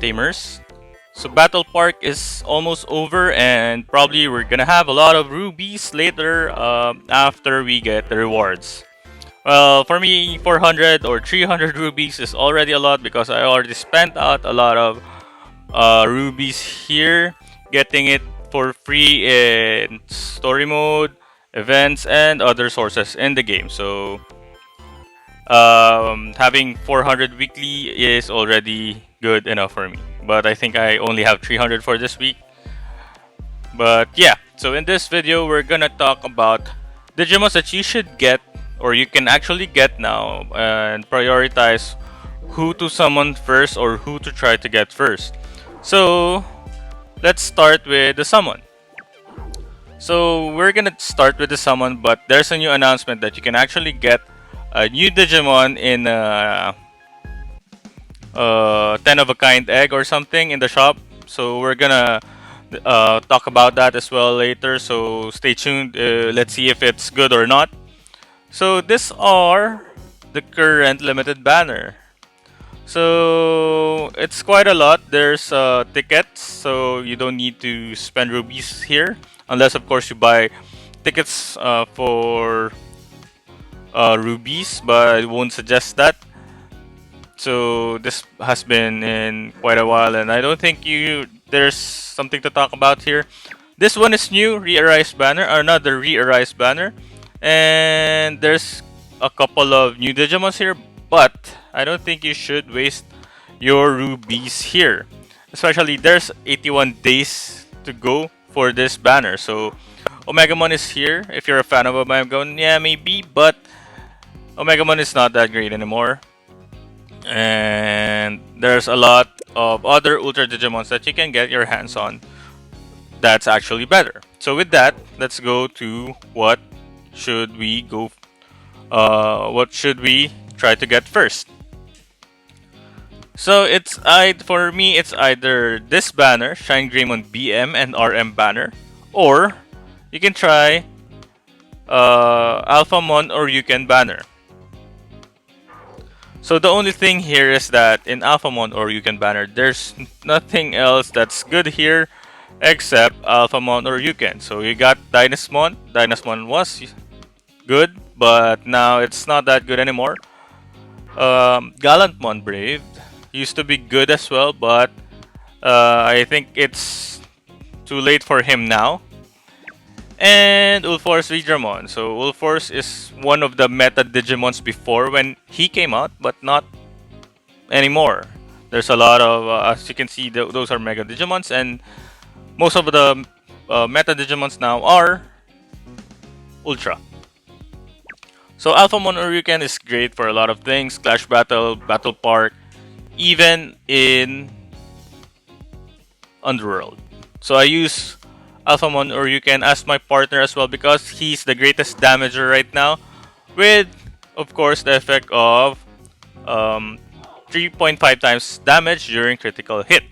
tamers. So Battle Park is almost over, and probably we're gonna have a lot of rubies later after we get the rewards. Well, for me, 400 or 300 rubies is already a lot because I already spent out a lot of rubies here, getting it for free in story mode, events, and other sources in the game. So having 400 weekly is already good enough for me. But I think I only have 300 for this week. But yeah, so in this video, we're gonna talk about Digimons that you should get or you can actually get now and prioritize who to summon first or who to try to get first. So let's start with the summon. So we're gonna start with the summon, but there's a new announcement that you can actually get a new Digimon in a 10 of a kind egg or something in the shop. So we're gonna talk about that as well later. So stay tuned. Let's see if it's good or not. So these are the current limited banner. So it's quite a lot. There's tickets, so you don't need to spend rubies here, unless of course you buy tickets for rubies, but I won't suggest that. So this has been in quite a while, and I don't think there's something to talk about here. This one is new, ReArise banner, another ReArise banner, and there's a couple of new Digimons here, but I don't think you should waste your rubies here. Especially there's 81 days to go for this banner, so Omegamon is here. If you're a fan of Omegamon, yeah, maybe, but Omegamon is not that great anymore. And there's a lot of other Ultra Digimons that you can get your hands on that's actually better. So with that, let's go to what should we try to get first. So for me it's either this banner, ShineGreymon BM and RM banner, or you can try Alphamon or Ouryuken banner. So the only thing here is that in Alphamon or Ouryuken banner, there's nothing else that's good here except Alphamon or Ouryuken. So you got Dynasmon. Dynasmon was good, but now it's not that good anymore. Gallantmon Brave used to be good as well, but I think it's too late for him now. And Ulforce Digimon. So Ulforce is one of the meta Digimons before when he came out, but not anymore. There's a lot of, as you can see, those are Mega Digimons, and most of the meta Digimons now are Ultra. So Alphamon Ouryuken is great for a lot of things, Clash Battle, Battle Park, even in Underworld. So I use Alphamon Ouryuken as my partner as well because he's the greatest damager right now, with of course the effect of 3.5 times damage during critical hit.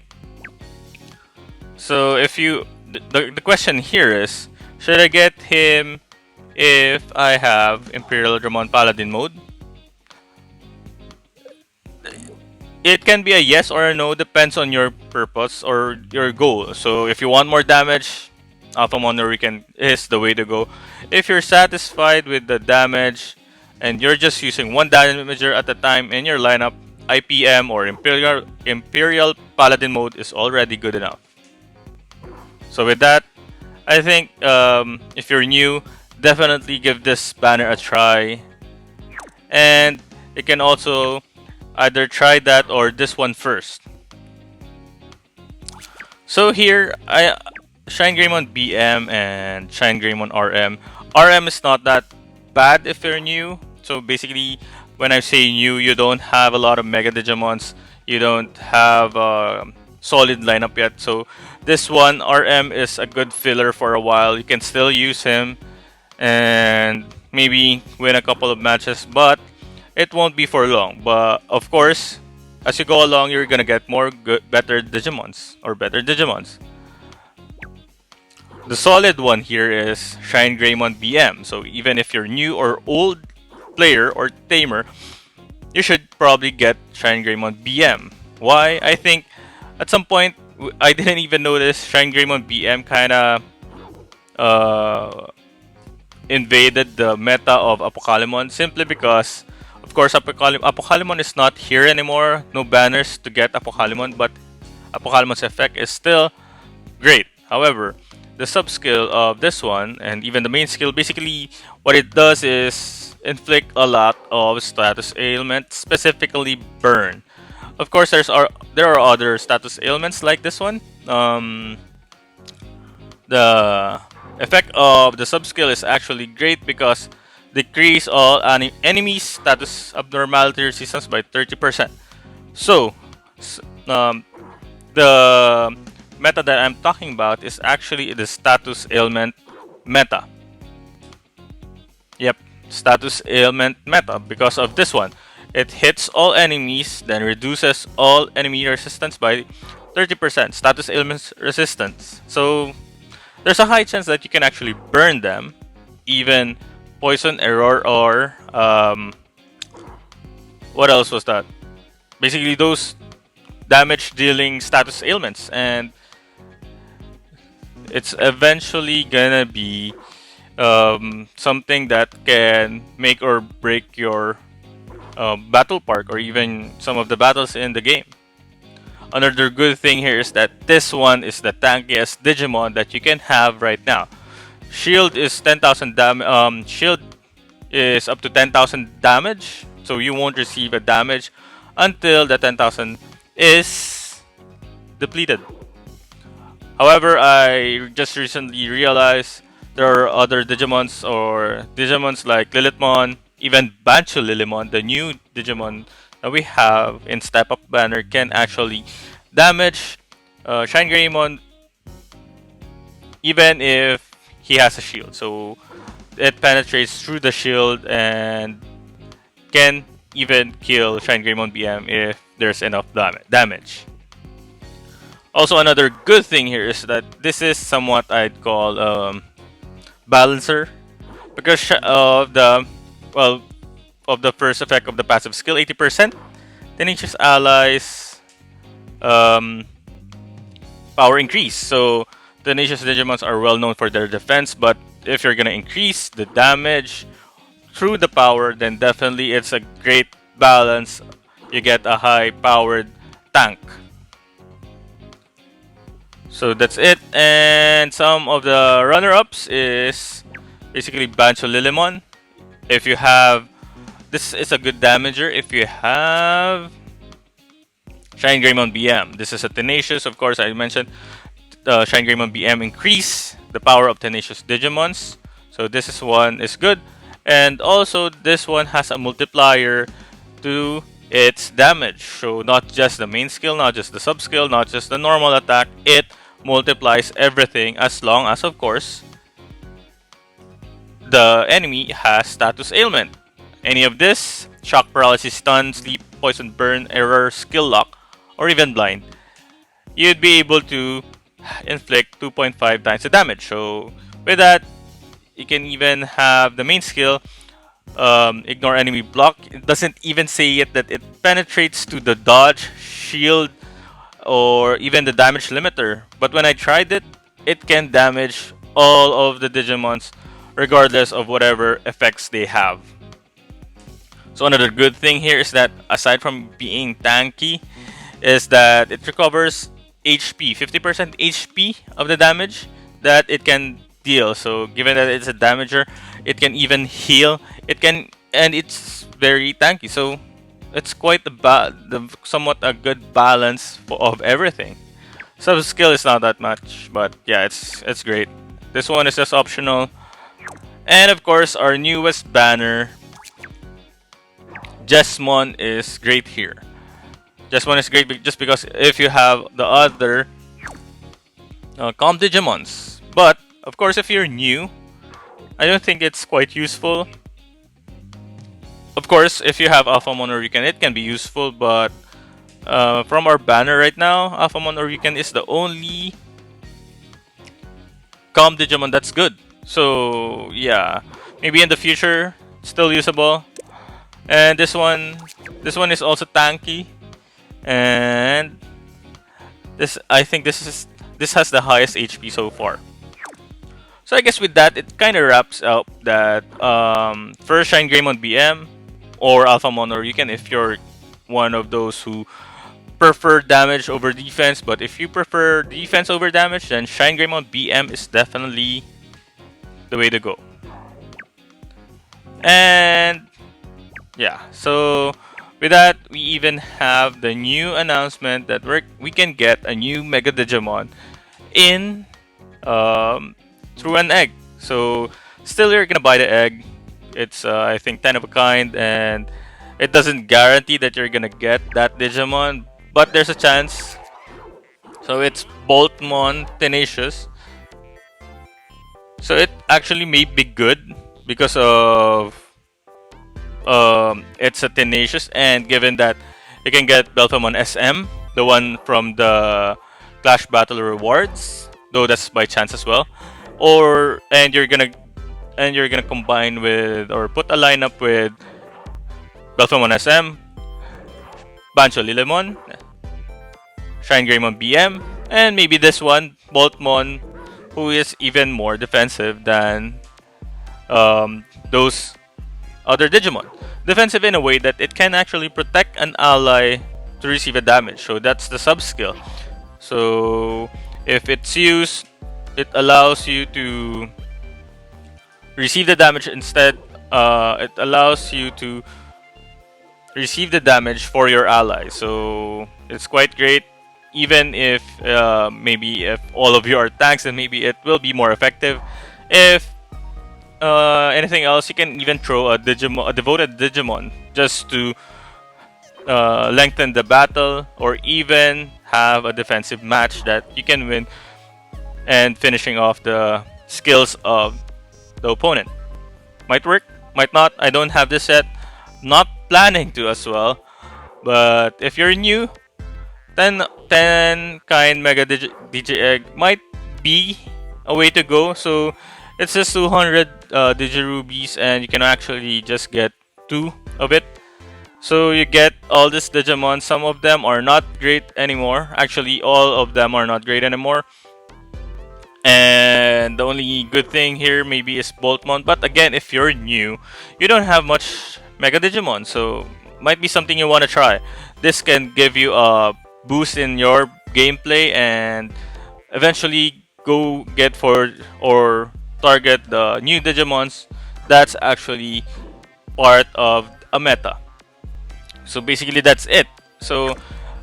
So if the question here is, should I get him if I have Imperial Dramon Paladin mode? It can be a yes or a no, depends on your purpose or your goal. So if you want more damage, Alphamon Ouryuken is the way to go. If you're satisfied with the damage and you're just using one damager at a time in your lineup, IPM or Imperial Paladin mode is already good enough. So with that, I think if you're new, definitely give this banner a try. And you can also either try that or this one first. So here, ShineGreymon BM and ShineGreymon RM. RM is not that bad if you're new. So basically, when I say new, you don't have a lot of Mega Digimons. You don't have a solid lineup yet. So this one, RM, is a good filler for a while. You can still use him and maybe win a couple of matches, but it won't be for long. But of course, as you go along, you're gonna get better Digimons or better Digimons. The solid one here is ShineGreymon BM. So even if you're new or old player or tamer, you should probably get ShineGreymon BM. Why? I think At some point, I didn't even notice ShineGreymon BM kind of uh, invaded the meta of Apocalypse simply because, of course, Apocalypse is not here anymore. No banners to get Apocalypse, but Apocalypse's effect is still great. However, the sub skill of this one and even the main skill, basically what it does is inflict a lot of status ailments, specifically burn. Of course, there are other status ailments like this one. The effect of the sub skill is actually great because decrease all enemy status abnormality resistance by 30%. So, s- um, the meta that I'm talking about is actually the status ailment meta. Yep, status ailment meta because of this one. It hits all enemies, then reduces all enemy resistance by 30%. Status ailments resistance. So there's a high chance that you can actually burn them, even poison, error, or what else was that? Basically, those damage dealing status ailments, and it's eventually gonna be something that can make or break your battle park or even some of the battles in the game. Another good thing here is that this one is the tankiest Digimon that you can have right now. Shield is 10,000 damage. Shield is up to 10,000 damage, so you won't receive a damage until the 10,000 is depleted. However, I just recently realized there are other Digimons like Lilithmon, even Bancholilymon, the new Digimon that we have in Step Up Banner, can actually damage ShineGreymon even if he has a shield. So it penetrates through the shield and can even kill ShineGreymon BM if there's enough damage. Also, another good thing here is that this is somewhat I'd call balancer because of the well of the first effect of the passive skill 80%. Tenacious allies um, power increase. So tenacious Digimons are well known for their defense, but if you're gonna increase the damage through the power, then definitely it's a great balance. You get a high powered tank. So that's it. And some of the runner-ups is basically Bancholilymon. If you have this is a good damager if you have ShineGreymon BM. This is a tenacious, of course I mentioned ShineGreymon BM increase the power of tenacious Digimons. So this is one is good. And also this one has a multiplier to its damage. So not just the main skill, not just the sub skill, not just the normal attack, it multiplies everything as long as of course the enemy has status ailment. Any of this, shock, paralysis, stun, sleep, poison, burn, error, skill lock, or even blind, you'd be able to inflict 2.5 times the damage. So with that, you can even have the main skill, ignore enemy block. It doesn't even say it that it penetrates to the dodge, shield, or even the damage limiter. But when I tried it, it can damage all of the Digimons regardless of whatever effects they have. So another good thing here is that aside from being tanky, is that it recovers HP, 50% HP of the damage that it can deal. So given that it's a damager, it can even heal. It can, and it's very tanky. So it's quite somewhat a good balance of everything. Sub skill is not that much, but yeah, it's great. This one is just optional, and of course our newest banner, Jesmon, is great here. Jesmon is great just because if you have the other calm Digimons, but of course if you're new, I don't think it's quite useful. Of course, if you have Alphamon or Ouryuken, it can be useful, but from our banner right now, Alphamon or Ouryuken is the only calm Digimon that's good. So yeah, maybe in the future, still usable. And this one is also tanky, and I think this has the highest HP so far. So I guess with that, it kind of wraps up that first ShineGreymon BM or Alphamon, or you can if you're one of those who prefer damage over defense. But if you prefer defense over damage, then ShineGreymon BM is definitely the way to go. And yeah, so with that, we even have the new announcement that we can get a new Mega Digimon in through an egg. So still, you're gonna buy the egg. It's I think 10 of a kind, and it doesn't guarantee that you're gonna get that Digimon, but there's a chance. So it's Boltmon Tenacious. So it actually may be good because of it's a Tenacious, and given that you can get Belphemon SM, the one from the Clash Battle rewards, though that's by chance as well. Or and you're gonna combine with or put a lineup with Belphemon SM, Bancholilymon, ShineGreymon BM, and maybe this one, Boltmon, who is even more defensive than those other Digimon. Defensive in a way that it can actually protect an ally to receive a damage. So that's the sub skill. So if it's used, it allows you to receive the damage instead. It allows you to receive the damage for your ally. So it's quite great. Even if maybe if all of you are tanks, then maybe it will be more effective. If anything else, you can even throw a devoted Digimon just to lengthen the battle, or even have a defensive match that you can win and finishing off the skills of the opponent. Might work, might not. I don't have this set. Not planning to as well. But if you're new, 10 kind Mega DJ Egg might be a way to go. So it's just 200 Rubies, and you can actually just get 2 of it. So you get all these Digimon. Some of them are not great anymore. Actually, all of them are not great anymore. And the only good thing here maybe is Boltmon. But again, if you're new, you don't have much Mega Digimon. So might be something you want to try. This can give you a boost in your gameplay and eventually go get for or target the new Digimons that's actually part of a meta. So basically that's it. So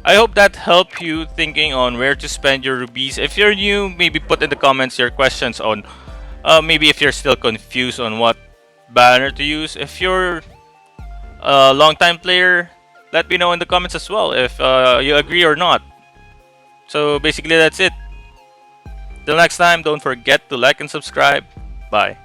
I hope that helped you thinking on where to spend your rubies. If you're new, maybe put in the comments your questions on maybe if you're still confused on what banner to use. If you're a long time player, let me know in the comments as well if you agree or not. So basically that's it. Till next time, don't forget to like and subscribe. Bye.